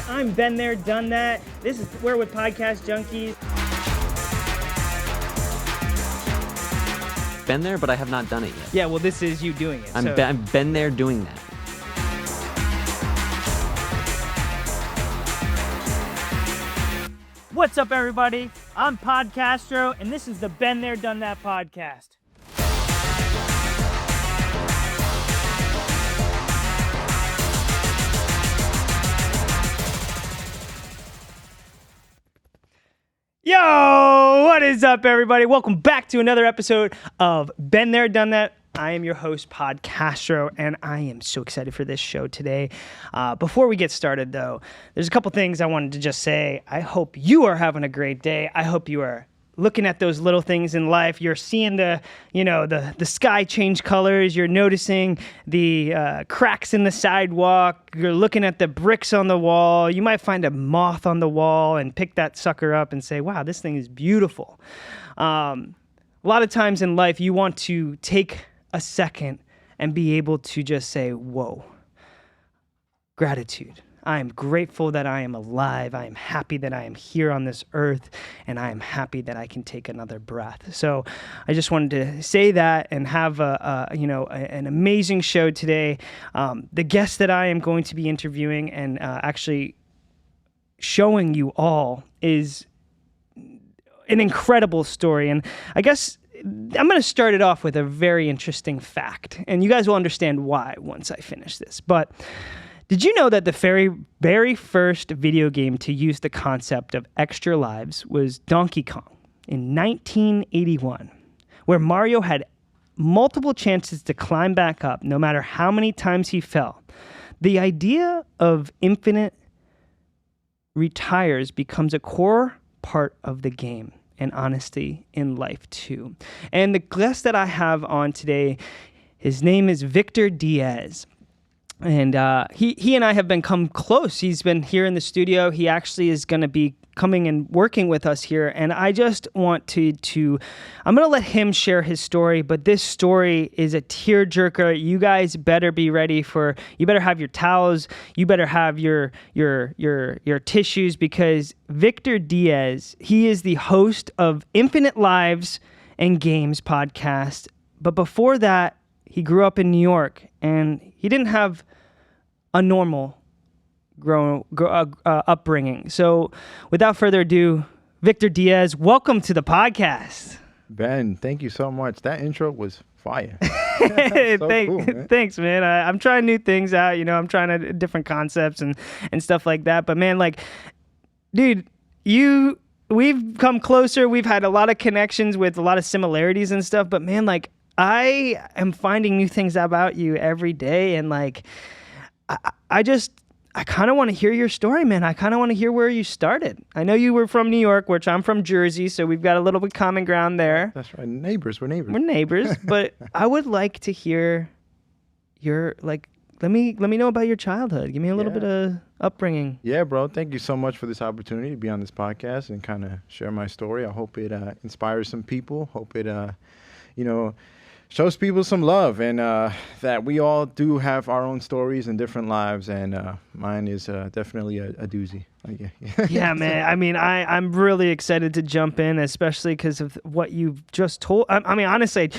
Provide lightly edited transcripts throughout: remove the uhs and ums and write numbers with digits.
I'm been there, done that. We're with Podcast Junkies. Been there, but I have not done it yet. Yeah, well, this is you doing it. I've been there doing that. What's up, everybody? I'm Pod Castro, and this is the Been There, Done That podcast. Yo, what is up, everybody? Welcome back to another episode of Been There, Done That. I am your host, Pod Castro, and I am so excited for this show today. Before we get started, though, there's a couple things I wanted to just say. I hope you are having a great day. I hope you are looking at those little things in life. You're seeing the sky change colors. You're noticing the cracks in the sidewalk. You're looking at the bricks on the wall. You might find a moth on the wall and pick that sucker up and say, wow, this thing is beautiful. A lot of times in life, you want to take a second and be able to just say, whoa, gratitude. I am grateful that I am alive. I am happy that I am here on this earth, and I am happy that I can take another breath. So I just wanted to say that and have an amazing show today. The guest that I am going to be interviewing and actually showing you all is an incredible story. And I guess I'm going to start it off with a very interesting fact, and you guys will understand why once I finish this. But did you know that the very first video game to use the concept of extra lives was Donkey Kong in 1981, where Mario had multiple chances to climb back up no matter how many times he fell? The idea of infinite retires becomes a core part of the game, and honesty in life too. And the guest that I have on today, his name is Victor Diaz. And he and I have become close. He's been here in the studio. He actually is going to be coming and working with us here. And I just want to I'm going to let him share his story, but this story is a tearjerker. You guys better be ready you better have your towels. You better have your tissues, because Victor Diaz, he is the host of Infinite Lives and Games podcast. But before that, he grew up in New York, and he didn't have a normal upbringing. So without further ado, Victor Diaz, welcome to the podcast. Ben, thank you so much. That intro was fire. Cool, man. Thanks, man. I'm trying new things out. I'm trying different concepts and stuff like that. But man, dude, we've come closer. We've had a lot of connections with a lot of similarities and stuff. But man, I am finding new things about you every day, and I kind of want to hear your story, man. I kind of want to hear where you started. I know you were from New York, which I'm from Jersey, so we've got a little bit common ground there. That's right. Neighbors. We're neighbors. We're neighbors, but I would like to hear your, let me know about your childhood. Give me a little bit of upbringing. Yeah, bro. Thank you so much for this opportunity to be on this podcast and kind of share my story. I hope it inspires some people. Hope it, shows people some love, and that we all do have our own stories and different lives, and mine is definitely a doozy. Yeah, man. I mean, I'm really excited to jump in, especially because of what you've just told. I mean, honestly,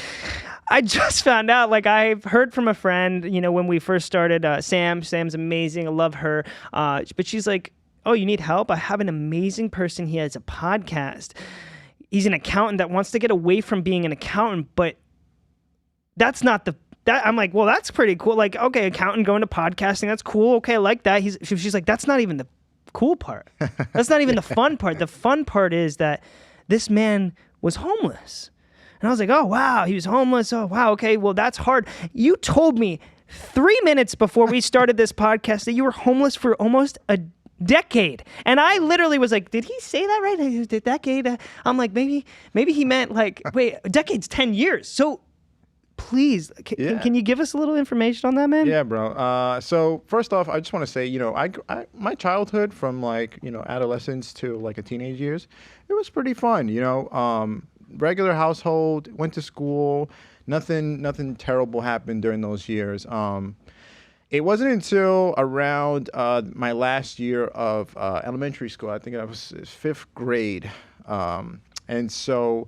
I just found out, I've heard from a friend, when we first started, Sam's amazing. I love her. But she's like, oh, you need help? I have an amazing person. He has a podcast. He's an accountant that wants to get away from being an accountant, but that's not I'm like, well, that's pretty cool. Okay, accountant going to podcasting, that's cool. Okay, I like that. She's like, that's not even the cool part. That's not even the fun part. The fun part is that this man was homeless. And I was like, oh, wow, he was homeless. Oh, wow, okay, well, that's hard. You told me 3 minutes before we started this podcast that you were homeless for almost a decade. And I literally was like, did he say that right? A decade? I'm like, maybe he meant wait, a decade's 10 years. So please, can you give us a little information on that, man? Yeah, bro. So first off, I just want to say, my childhood from adolescence to a teenage years, it was pretty fun. Regular household, went to school. Nothing terrible happened during those years. It wasn't until around my last year of elementary school. I think I was 5th grade. And so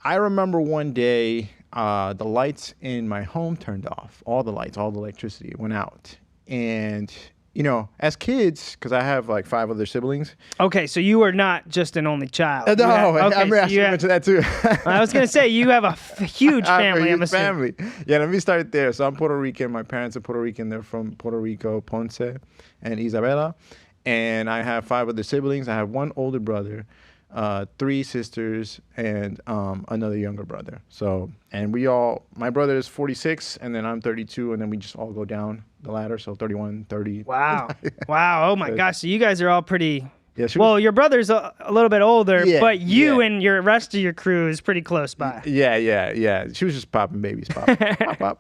I remember one day the lights in my home turned off. All the lights, all the electricity went out. And, you know, as kids, because I have like 5 other siblings. Okay, so you are not just an only child. No, Okay, I should mention that too. I was going to say, you have a huge family. I'm assuming. Yeah, let me start there. So I'm Puerto Rican. My parents are Puerto Rican. They're from Puerto Rico, Ponce and Isabela. And I have 5 other siblings. I have 1 older brother, 3 sisters, and another younger brother. So, and my brother is 46, and then I'm 32, and then we just all go down the ladder. So 31, 30. Wow. Wow. Oh my gosh. So you guys are all pretty. Yeah, your brother's a little bit older, Yeah, but you yeah. and your rest of your crew is pretty close by. Yeah. She was just popping babies, pop.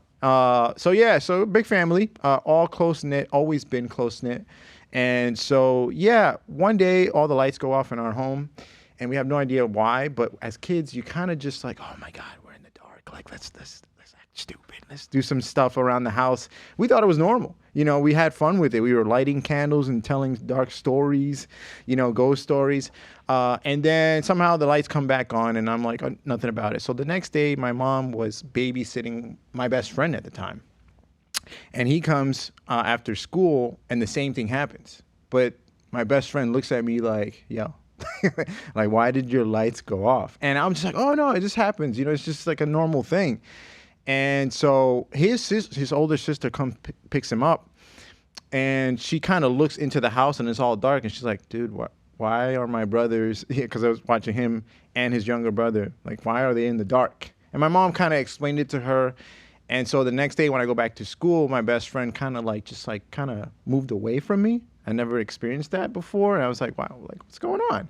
So big family, all close knit, always been close knit. And so, yeah, one day all the lights go off in our home and we have no idea why. But as kids, you kind of just like, oh my God, we're in the dark. Like, let's act stupid. Let's do some stuff around the house. We thought it was normal. You know, we had fun with it. We were lighting candles and telling dark stories, you know, ghost stories. And then somehow the lights come back on and I'm like, oh, nothing about it. So the next day, my mom was babysitting my best friend at the time. And he comes after school and the same thing happens. But my best friend looks at me like, yo, like, why did your lights go off? And I'm just like, oh, no, it just happens. You know, it's just like a normal thing. And so his older sister picks him up and she kind of looks into the house and it's all dark. And she's like, dude, why are my brothers here? Because I was watching him and his younger brother. Like, why are they in the dark? And my mom kind of explained it to her. And so the next day when I go back to school, my best friend kind of moved away from me. I never experienced that before. And I was like, wow, like, what's going on?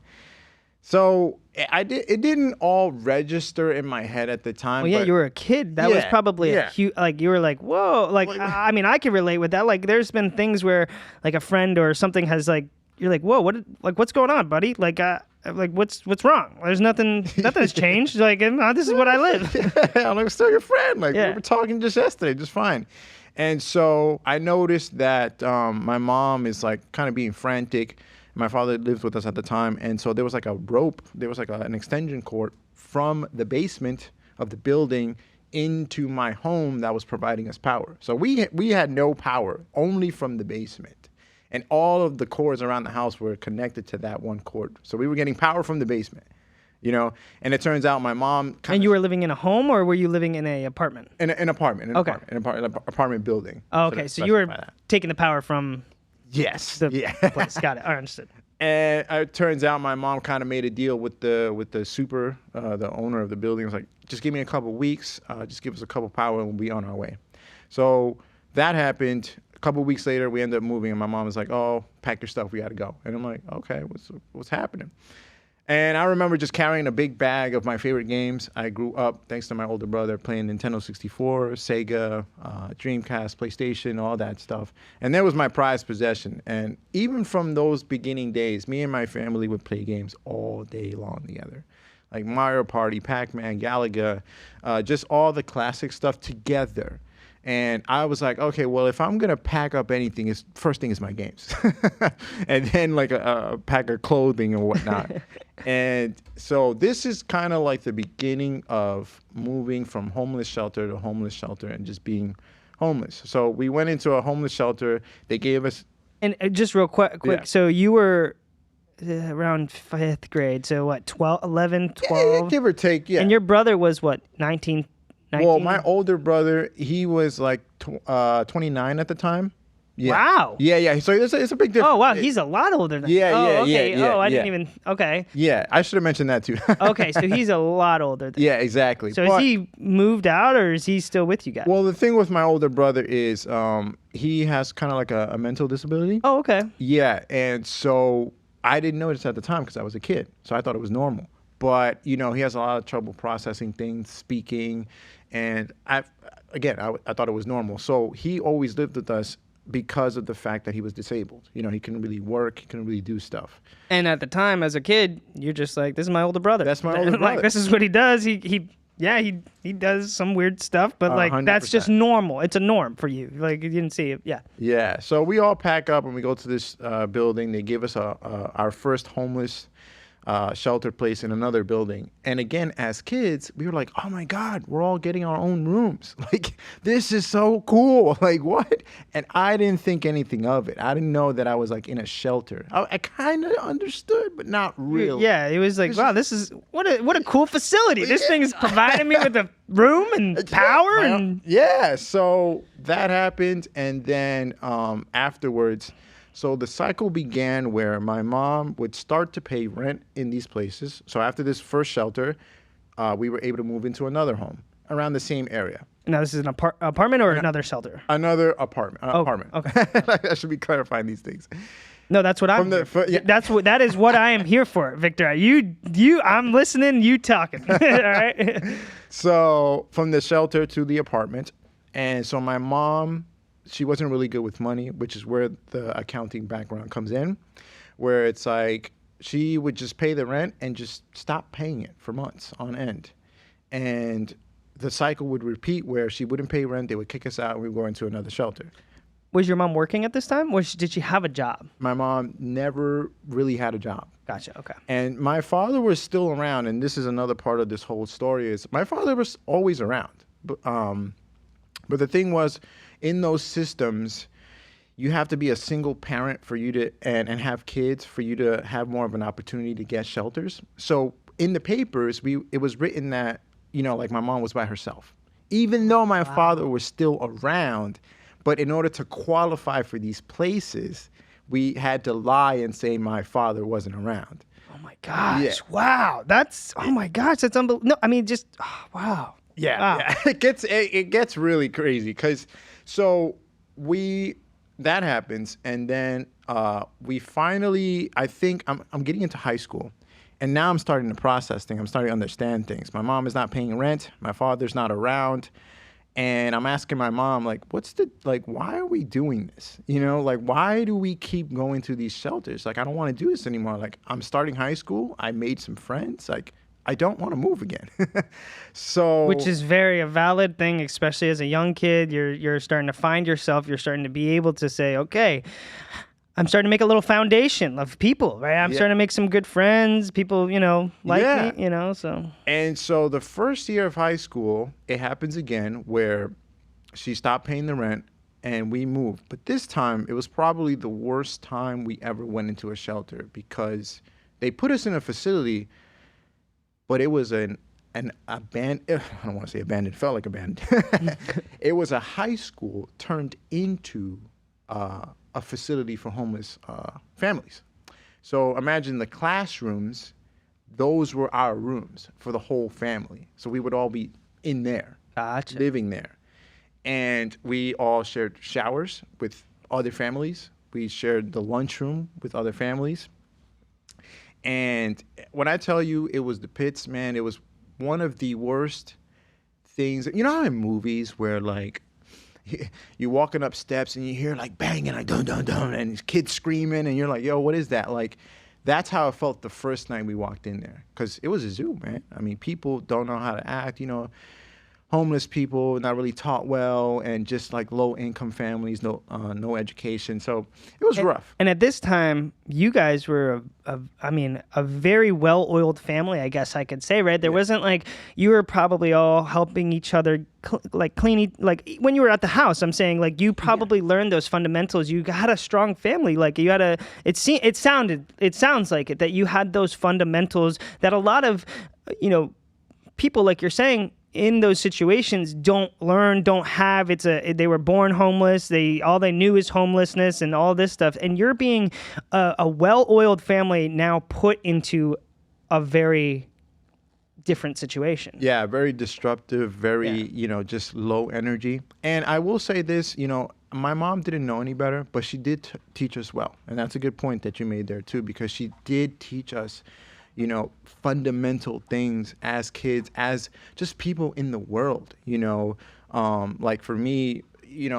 So it didn't all register in my head at the time. Well, yeah, you were a kid. That was probably a huge, like, you were like, whoa. Like, I mean, I can relate with that. Like, there's been things where, like, a friend or something has, like, you're like, whoa, what's going on, buddy? Like, what's wrong? There's nothing has changed. Like, this is what I live. I'm like, still your friend. Like, we were talking just yesterday, just fine. And so I noticed that my mom is, like, kind of being frantic. My father lived with us at the time. And so there was like a rope. There was like an extension cord from the basement of the building into my home that was providing us power. So we had no power, only from the basement. And all of the cords around the house were connected to that one cord. So we were getting power from the basement, you know? And it turns out my mom... And you were living in a home or were you living in an apartment? An apartment. Okay. An apartment building. Oh, okay. So you were taking the power from... Yes. Place. Got it. I understood. And it turns out my mom kind of made a deal with the owner of the building. It was like, just give me a couple weeks, just give us a couple power and we'll be on our way. So that happened. A couple weeks later, we ended up moving and my mom was like, oh, pack your stuff, we got to go. And I'm like, okay, what's happening? And I remember just carrying a big bag of my favorite games. I grew up, thanks to my older brother, playing Nintendo 64, Sega, Dreamcast, PlayStation, all that stuff. And that was my prized possession. And even from those beginning days, me and my family would play games all day long together. Like Mario Party, Pac-Man, Galaga, just all the classic stuff together. And I was like, okay, well, if I'm going to pack up anything, first thing is my games. And then like a pack of clothing and whatnot. And so this is kind of like the beginning of moving from homeless shelter to homeless shelter and just being homeless. So we went into a homeless shelter. They gave us... And just real quick, Yeah. So you were around 5th grade. So what, 11, 12? Yeah, give or take, yeah. And your brother was what, 19? Well, my older brother, he was like 29 at the time. Yeah. Wow. Yeah. So it's a big difference. Oh, wow. He's a lot older than okay. I didn't even... Okay. Yeah, I should have mentioned that too. Okay, so he's a lot older than... Yeah, exactly. So has he moved out or is he still with you guys? Well, the thing with my older brother is he has kind of like a mental disability. Oh, okay. Yeah, and so I didn't notice at the time because I was a kid. So I thought it was normal. But, you know, he has a lot of trouble processing things, speaking. And I thought it was normal. So he always lived with us because of the fact that he was disabled. You know, he couldn't really work. He couldn't really do stuff. And at the time, as a kid, you're just like, this is my older brother. That's my older brother. Like, this is what he does. He yeah, he does some weird stuff, but like that's 100%. just normal. It's a norm for you. Like you didn't see it. Yeah. Yeah. So we all pack up and we go to this building. They give us our first homeless shelter place in another building. And again, as kids, we were like, oh my God, we're all getting our own rooms. Like, this is so cool. Like, what? And I didn't think anything of it. I didn't know that I was like in a shelter. I kind of understood, but not really. Yeah, it was like, wow, this is what a cool facility. This thing is providing me with a room and power and yeah. So that happened, and then afterwards. So the cycle began where my mom would start to pay rent in these places. So after this first shelter, we were able to move into another home around the same area. Now this is an apartment or another shelter? Another apartment. Apartment. Okay. I should be clarifying these things. No, that's what that is what I am here for, Victor. I'm listening, you talking. All right. So from the shelter to the apartment, and so my mom, she wasn't really good with money, which is where the accounting background comes in, where it's like she would just pay the rent and just stop paying it for months on end. And the cycle would repeat where she wouldn't pay rent, they would kick us out, and we would go into another shelter. Was your mom working at this time, or did she have a job? My mom never really had a job. Gotcha, okay. And my father was still around, and this is another part of this whole story, is my father was always around. But the thing was, in those systems, you have to be a single parent for you to and have kids for you to have more of an opportunity to get shelters. So in the papers, it was written that, like my mom was by herself, even though my father was still around. But in order to qualify for these places, we had to lie and say my father wasn't around. Oh my gosh! Yeah. Wow, that's that's unbelievable. No, I mean wow. Yeah, wow. Yeah. It gets really crazy because that happens, and then we finally, I think I'm getting into high school, and now I'm starting to process things. I'm starting to understand things. My mom is not paying rent. My father's not around, and I'm asking my mom, like, why are we doing this? Why do we keep going to these shelters? Like, I don't want to do this anymore. Like, I'm starting high school. I made some friends. Like, I don't want to move again. Which is a valid thing, especially as a young kid. You're starting to find yourself. You're starting to be able to say, okay, I'm starting to make a little foundation of people, right? I'm starting to make some good friends. People, like me, so. And so the first year of high school, it happens again where she stopped paying the rent and we moved. But this time, it was probably the worst time we ever went into a shelter because they put us in a facility, but it was an abandoned, I don't want to say abandoned, it felt like abandoned. It was a high school turned into a facility for homeless families. So imagine the classrooms, those were our rooms for the whole family. So we would all be in there, gotcha. Living there. And we all shared showers with other families. We shared the lunchroom with other families. And when I tell you it was the pits, man, it was one of the worst things. You know how in movies where like you're walking up steps and you hear like banging, like dun dun dun, and kids screaming, and you're like, yo, what is that? Like, that's how it felt the first night we walked in there, because it was a zoo, man. I mean, people don't know how to act, homeless people, not really taught well, and just like low income families, no education. So it was rough. And at this time, you guys were a very well-oiled family, I guess I could say, right? There wasn't like, you were probably all helping each other, cleaning, like when you were at the house, I'm saying like you probably learned those fundamentals. You had a strong family. Like you had it sounds like it, that you had those fundamentals that a lot of, people, like you're saying, in those situations don't have. They were born homeless. All they knew is homelessness and all this stuff. And you're being a well-oiled family now put into a very different situation. Yeah, very disruptive, very, just low energy. And I will say this, my mom didn't know any better, but she did teach us well. And that's a good point that you made there too, because she did teach us fundamental things as kids, as just people in the world, like for me,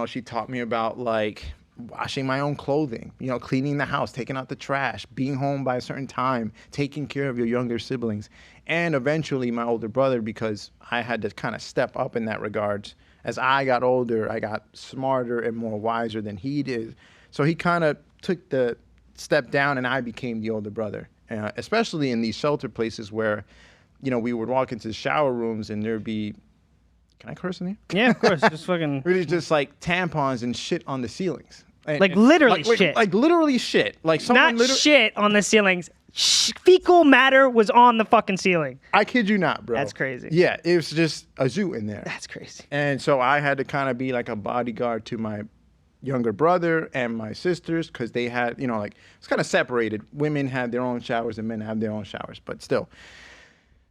she taught me about like washing my own clothing, cleaning the house, taking out the trash, being home by a certain time, taking care of your younger siblings, and eventually my older brother, because I had to kind of step up in that regards. As I got older, I got smarter and more wiser than he did. So he kind of took the step down and I became the older brother, especially in these shelter places where, we would walk into the shower rooms and there'd be, can I curse in here? Yeah, of course. Just fucking. Really just like tampons and shit on the ceilings. Literally shit. Like literally shit. Like someone Not shit on the ceilings. Fecal matter was on the fucking ceiling. I kid you not, bro. That's crazy. Yeah, it was just a zoo in there. That's crazy. And so I had to kind of be like a bodyguard to my younger brother and my sisters because they had, it's kind of separated. Women had their own showers and men had their own showers, but still.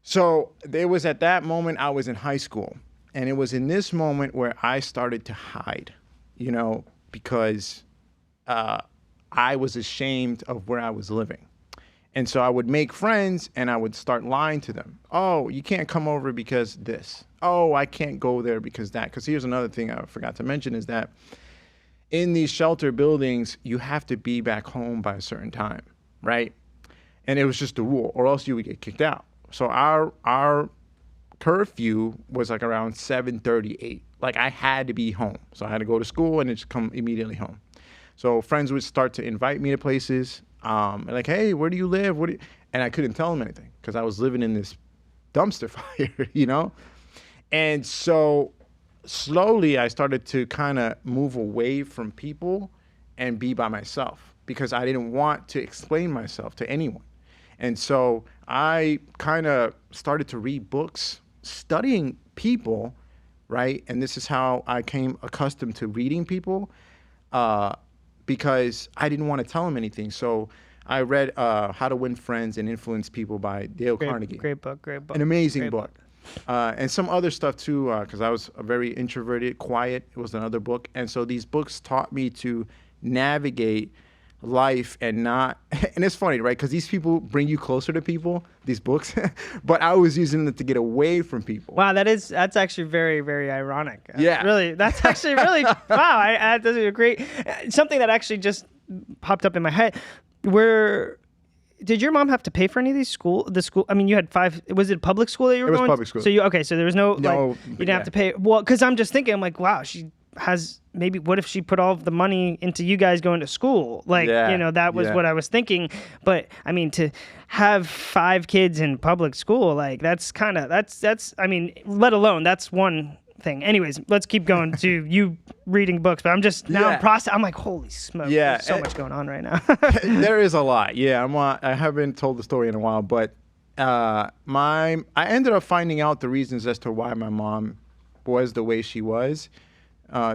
So there was at that moment I was in high school. And it was in this moment where I started to hide, because I was ashamed of where I was living. And so I would make friends and I would start lying to them. Oh, you can't come over because this. Oh, I can't go there because that. Because here's another thing I forgot to mention is that in these shelter buildings, you have to be back home by a certain time, right? And it was just a rule, or else you would get kicked out. So our curfew was like around 7:38. Like I had to be home. So I had to go to school and just come immediately home. So friends would start to invite me to places. Like, hey, where do you live? And I couldn't tell them anything because I was living in this dumpster fire, And so slowly I started to kind of move away from people and be by myself because I didn't want to explain myself to anyone. And so I kind of started to read books, studying people, right? And this is how I came accustomed to reading people because I didn't want to tell them anything. So I read How to Win Friends and Influence People by Dale Carnegie. Great book. An amazing book. And some other stuff too, because I was very introverted, quiet. It was another book. And so these books taught me to navigate life and not, and it's funny, right? Because these people bring you closer to people, these books, but I was using them to get away from people. Wow, that's actually very, very ironic. Yeah. That's actually really, wow, that's a great, something that actually just popped up in my head. Did your mom have to pay for any of these the school? I mean, you had 5, was it public school that you were going? It was public school. So there was no, you didn't have to pay. Well, because I'm just thinking, I'm like, wow, she has, maybe what if she put all of the money into you guys going to school? That was what I was thinking. But I mean, to have 5 kids in public school, like that's I mean, let alone that's one thing. Anyways, let's keep going to you reading books. But I'm just now I'm like, holy smoke. Yeah, there's so much going on right now. There is a lot. Yeah, I haven't told the story in a while, but I ended up finding out the reasons as to why my mom was the way she was.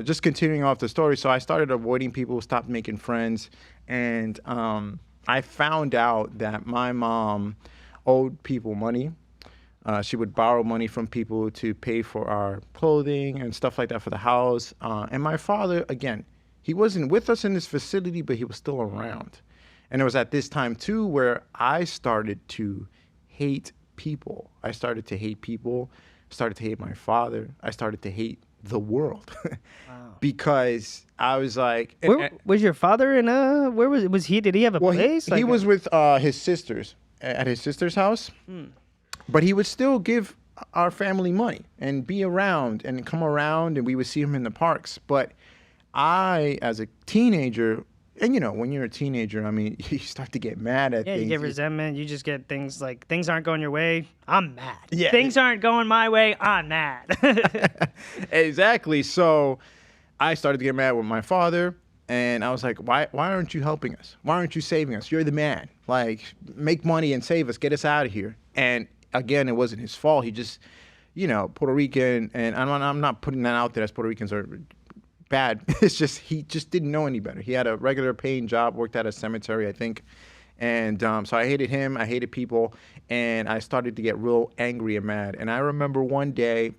Just continuing off the story, so I started avoiding people, stopped making friends, and I found out that my mom owed people money. She would borrow money from people to pay for our clothing and stuff like that for the house. And my father, again, he wasn't with us in this facility, but he was still around. And it was at this time, too, where I started to hate people. I started to hate people, started to hate my father. I started to hate the world. Wow. Because I was like... Where was your father in where was he? Did he have a place? He was with his sisters, at his sister's house. But he would still give our family money and be around and come around, and we would see him in the parks. But I, as a teenager, and when you're a teenager, I mean, you start to get mad at things. Yeah, you get resentment. You just get things like, things aren't going your way, I'm mad. Yeah. Things aren't going my way, I'm mad. Exactly. So I started to get mad with my father, and I was like, why aren't you helping us? Why aren't you saving us? You're the man. Like, make money and save us. Get us out of here. And again, it wasn't his fault. He just, Puerto Rican, and I'm not putting that out there as Puerto Ricans are bad. It's just, he just didn't know any better. He had a regular paying job, worked at a cemetery, I think. And so I hated him, I hated people, and I started to get real angry and mad. And I remember one day,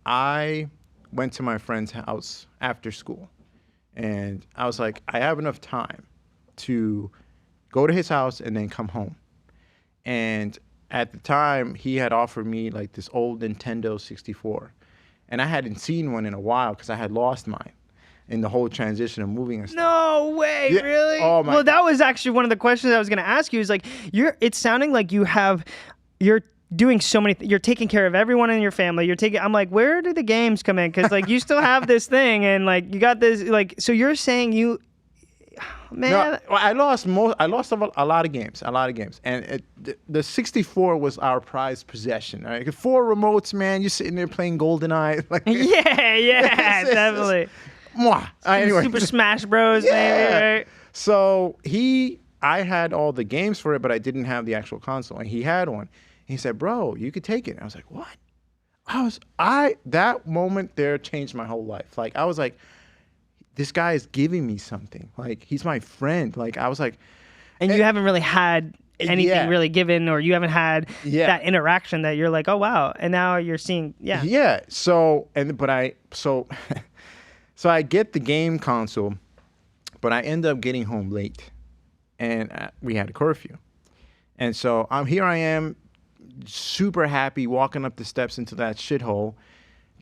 I went to my friend's house after school. And I was like, I have enough time to go to his house and then come home. And at the time, he had offered me like this old Nintendo 64. And I hadn't seen one in a while because I had lost mine. in the whole transition of moving and stuff. No way, Yeah. really? Oh, my Well, that was actually one of the questions I was going to ask you. Is like it's sounding like you're doing so many. You're taking care of everyone in your family. I'm like, where do the games come in? Because like you still have this thing, and like you got this. Like, so you're saying man. No, I lost a lot of games, and the 64 was our prized possession. Right? 4 remotes, man. You're sitting there playing GoldenEye. Like, yeah, definitely. Anyway, Super Smash Bros. Maybe, right? So I had all the games for it, but I didn't have the actual console, and he had one. He said, "Bro, you could take it." And I was like, "What?" That moment there changed my whole life. Like, I was like, this guy is giving me something. Like, he's my friend. Like, I was like, and you haven't really had anything really given, or you haven't had that interaction that you're like, oh wow, and now you're seeing, So so I get the game console, but I end up getting home late, and we had a curfew, and so I am, super happy, walking up the steps into that shithole.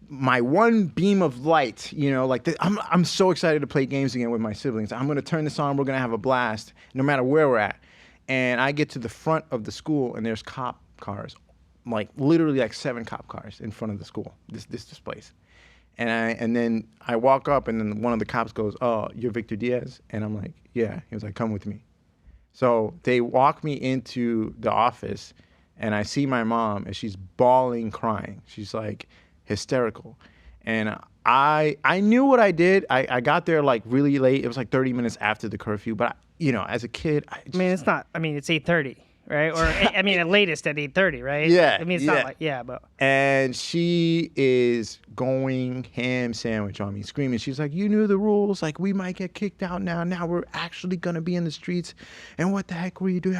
My one beam of light, I'm so excited to play games again with my siblings. I'm going to turn this on. We're going to have a blast no matter where we're at. And I get to the front of the school, and there's cop cars, like literally like 7 cop cars in front of the school, this place. And then I walk up, and then one of the cops goes, "Oh, you're Victor Diaz?" And I'm like, "Yeah." He was like, "Come with me." So they walk me into the office, and I see my mom, and she's bawling, crying. She's like hysterical. And I knew what I did. I got there like really late. It was like 30 minutes after the curfew. But, as a kid, it's 8:30, right? Or, at latest at 8:30, right? Yeah. It's not like, but. And she is going ham sandwich on me, screaming. She's like, "You knew the rules. Like, we might get kicked out now. Now we're actually going to be in the streets. And what the heck were you doing?"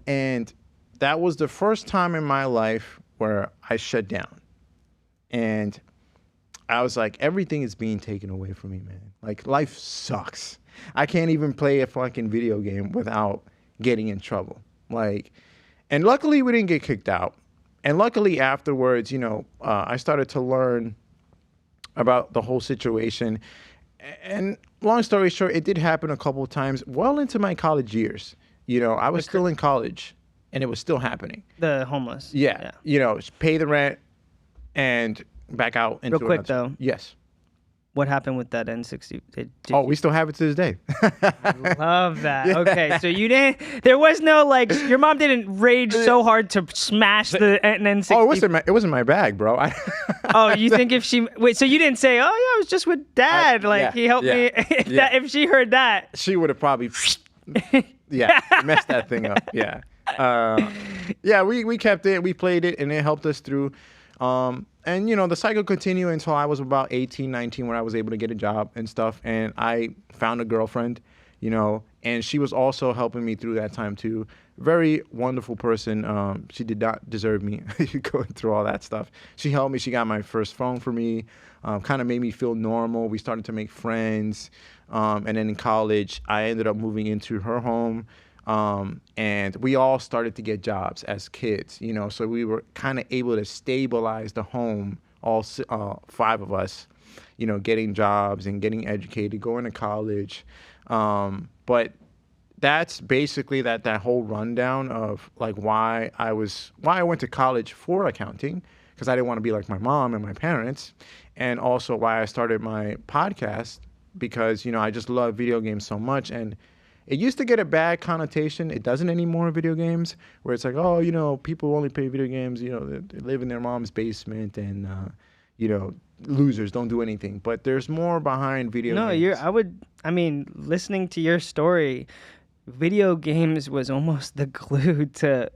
And that was the first time in my life where I shut down. And I was like, everything is being taken away from me, man. Like, life sucks. I can't even play a fucking video game without getting in trouble. Like, and luckily we didn't get kicked out. And luckily afterwards, I started to learn about the whole situation. And long story short, it did happen a couple of times well into my college years. I was still in college, and it was still happening. The homeless. Yeah. Pay the rent and back out into real quick though. Yes. What happened with that N60? We still have it to this day. Love that. Yeah. Okay, so there was no, like, your mom didn't rage so hard to smash the N60. Oh, it wasn't my bag, bro. You think if she, so you didn't say, "Oh yeah, I was just with Dad, he helped me." If she heard that, she would have probably, messed that thing up. Yeah. We kept it, we played it, and it helped us through. And the cycle continued until I was about 18, 19, when I was able to get a job and stuff. And I found a girlfriend, and she was also helping me through that time too. Very wonderful person. She did not deserve me going through all that stuff. She helped me. She got my first phone for me, kind of made me feel normal. We started to make friends. And then in college, I ended up moving into her home. And we all started to get jobs as kids, so we were kind of able to stabilize the home, all 5 of us, getting jobs and getting educated, going to college. But that's basically that whole rundown of like why I went to college for accounting, because I didn't want to be like my mom and my parents, and also why I started my podcast, because, I just love video games so much. And it used to get a bad connotation. It doesn't anymore, video games, where it's like, oh, people only play video games, they live in their mom's basement, and, losers don't do anything. But there's more behind video games. Listening to your story, video games was almost the glue to,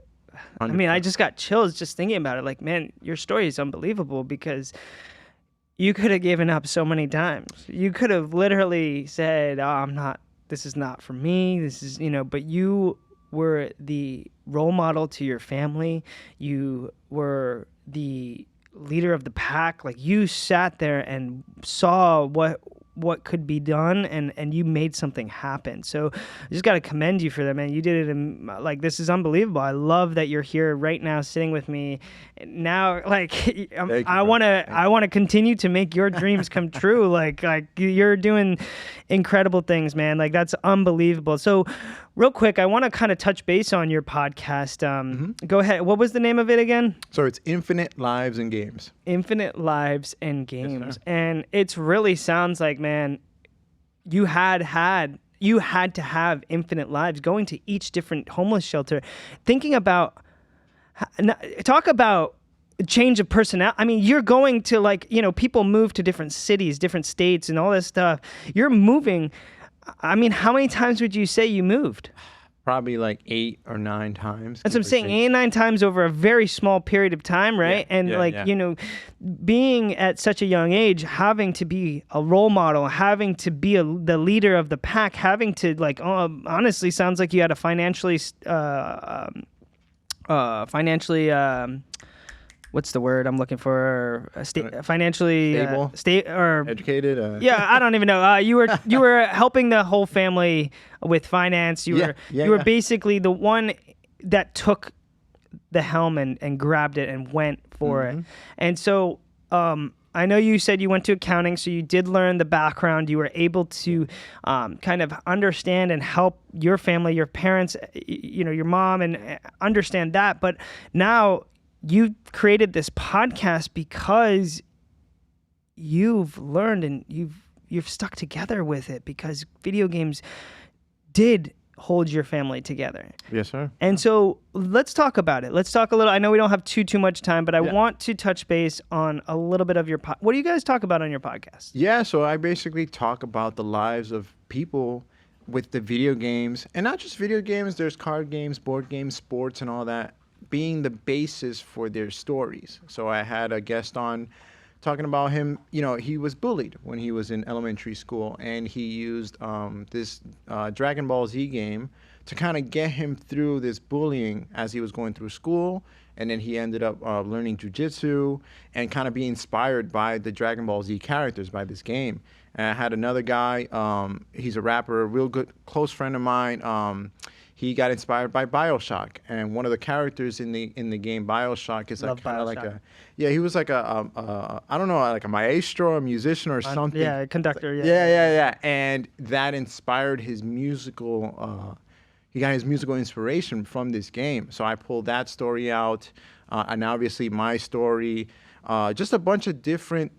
100%. I just got chills just thinking about it. Like, man, your story is unbelievable, because you could have given up so many times. You could have literally said, this is not for me. This is, but you were the role model to your family. You were the leader of the pack. Like, you sat there and saw what what could be done, and you made something happen. So I just got to commend you for that, man. You did it in, like, this is unbelievable. I love that you're here right now sitting with me. Now, like, I want to continue to make your dreams come true. Like you're doing incredible things, man. Like, that's unbelievable. So real quick, I want to kind of touch base on your podcast. Go ahead. What was the name of it again? So it's Infinite Lives and Games. Infinite Lives and Games. Yes, and it really sounds like, man, you had to have infinite lives, going to each different homeless shelter, thinking about, talk about change of personnel. I mean, you're going to, like, you know, people move to different cities, different states and all this stuff. You're moving. I mean, how many times would you say you moved? Probably like 8 or 9 times. That's what I'm saying, 8 or 9 times over a very small period of time, right? You know, being at such a young age, having to be a role model, having to be the leader of the pack, having to, like, honestly, sounds like you had a financially what's the word I'm looking for? Financially stable, educated. Yeah, I don't even know. You were helping the whole family with finance. You were basically the one that took the helm and grabbed it and went for it. And so I know you said you went to accounting, so you did learn the background. You were able to kind of understand and help your family, your parents, you know, your mom, and understand that. But now you created this podcast because you've learned and you've stuck together with it, because video games did hold your family together. Yes, sir. And so let's talk about it. Let's talk a little. I know we don't have too much time, but I want to touch base on a little bit of your what do you guys talk about on your podcast? Yeah, so I basically talk about the lives of people with the video games, and not just video games. There's card games, board games, sports, and all that, being the basis for their stories. So I had a guest on talking about him. You know, he was bullied when he was in elementary school, and he used this Dragon Ball Z game to kind of get him through this bullying as he was going through school. And then he ended up learning jiu-jitsu and kind of being inspired by the Dragon Ball Z characters, by this game. And I had another guy, he's a rapper, a real good close friend of mine. He got inspired by BioShock, and one of the characters in the game BioShock is like kind of like he was like a I don't know, like a maestro, a musician or something. Yeah, a conductor. Yeah. And that inspired his musical. He got his musical inspiration from this game. So I pulled that story out, and obviously my story, just a bunch of different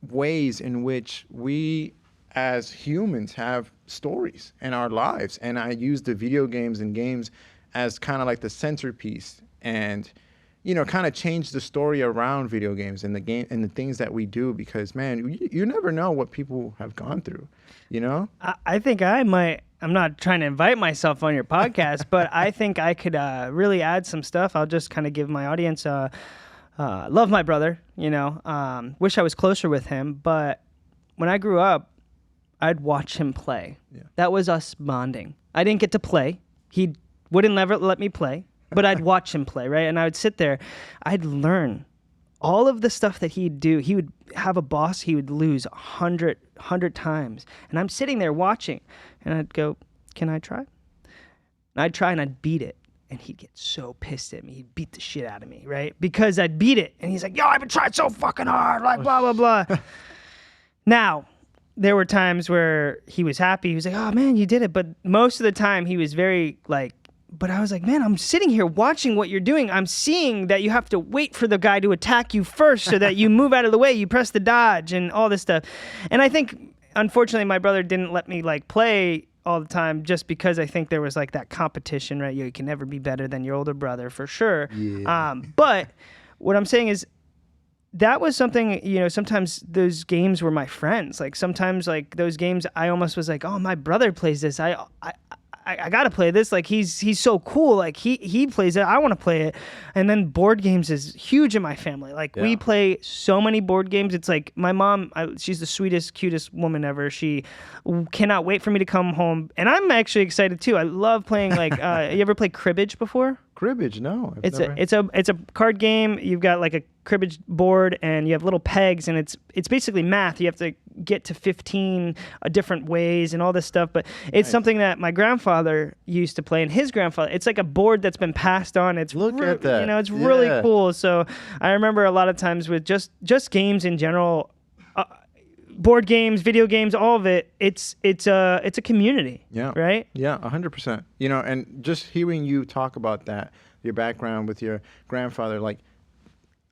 ways in which we as humans have stories in our lives, and I use the video games and games as kind of like the centerpiece, and you know, kind of change the story around video games and the game and the things that we do, because man, you never know what people have gone through, you know. I think I might. I'm not trying to invite myself on your podcast, but I think I could really add some stuff. I'll just kind of give my audience love my brother, you know, wish I was closer with him, but when I grew up, I'd watch him play. Yeah. That was us bonding. I didn't get to play. He wouldn't ever let me play, but I'd watch him play, right? And I would sit there. I'd learn all of the stuff that he'd do. He would have a boss he would lose 100 times. And I'm sitting there watching, and I'd go, can I try? And I'd try, and I'd beat it. And he'd get so pissed at me. He'd beat the shit out of me, right? Because I'd beat it. And he's like, yo, I've been trying so fucking hard, like blah, blah, blah. Now, there were times where he was happy. He was like, oh, man, you did it. But most of the time, he was very, like, but I was like, man, I'm sitting here watching what you're doing. I'm seeing that you have to wait for the guy to attack you first so that you move out of the way. You press the dodge and all this stuff. And I think, unfortunately, my brother didn't let me, like, play all the time, just because I think there was, like, that competition, right? You can never be better than your older brother, for sure. Yeah. But what I'm saying is, that was something, you know, sometimes those games were my friends. Like, sometimes, like, those games, I almost was like, oh, my brother plays this. I got to play this. Like, he's so cool. Like, he plays it. I want to play it. And then board games is huge in my family. Like, we play so many board games. It's like my mom, she's the sweetest, cutest woman ever. She cannot wait for me to come home. And I'm actually excited, too. I love playing, like, you ever play cribbage before? Cribbage? No. It's a card game. You've got, like, a cribbage board and you have little pegs, and it's basically math. You have to get to 15 different ways and all this stuff. But it's something that my grandfather used to play, and his grandfather. It's like a board that's been passed on. It's Look at that. It's really cool. So I remember a lot of times with just games in general. Board games, video games, all of it. It's a community. Yeah. Right. Yeah, 100%. You know, and just hearing you talk about that, your background with your grandfather, like,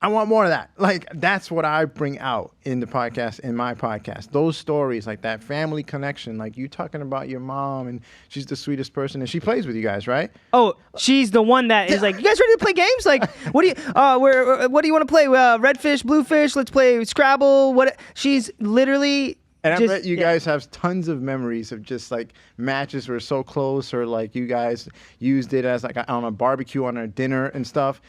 I want more of that. Like, that's what I bring out in the podcast, in my podcast. Those stories, like that family connection, like you talking about your mom, and she's the sweetest person, and she plays with you guys, right? Oh, she's the one that is like, you guys ready to play games? Like, what do you want to play? Redfish, bluefish. Let's play Scrabble. What? She's literally. And I bet you guys have tons of memories of just like matches were so close, or like you guys used it as like on a barbecue, on a dinner and stuff.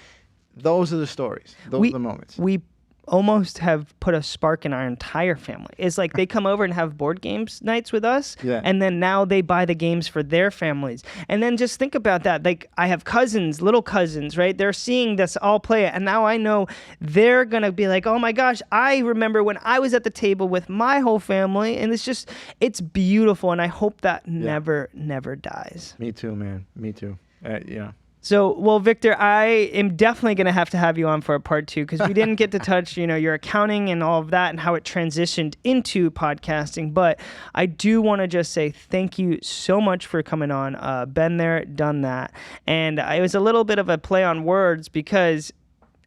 Those are the stories. Those are the moments. We almost have put a spark in our entire family. It's like they come over and have board games nights with us, and then now they buy the games for their families. And then just think about that. Like, I have cousins, little cousins, right? They're seeing this all play it, and now I know they're going to be like, oh my gosh, I remember when I was at the table with my whole family, and it's beautiful, and I hope that never dies. Me too, man. Me too. Yeah. So, well, Victor, I am definitely going to have you on for a part 2, because we didn't get to touch, your accounting and all of that and how it transitioned into podcasting. But I do want to just say thank you so much for coming on. Been there, done that. And it was a little bit of a play on words because,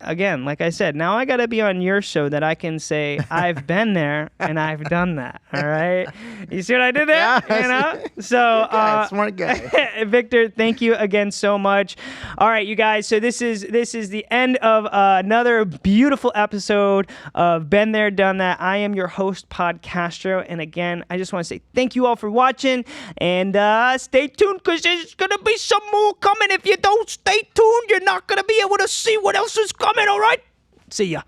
again, like I said, now I got to be on your show that I can say I've been there and I've done that. All right. You see what I did there? Yeah, So, smart guy. Victor, thank you again so much. All right, you guys. So this is the end of another beautiful episode of Been There, Done That. I am your host, Pod Castro. And again, I just want to say thank you all for watching, and stay tuned, because there's going to be some more coming. If you don't stay tuned, you're not going to be able to see what else is coming. All right? See ya.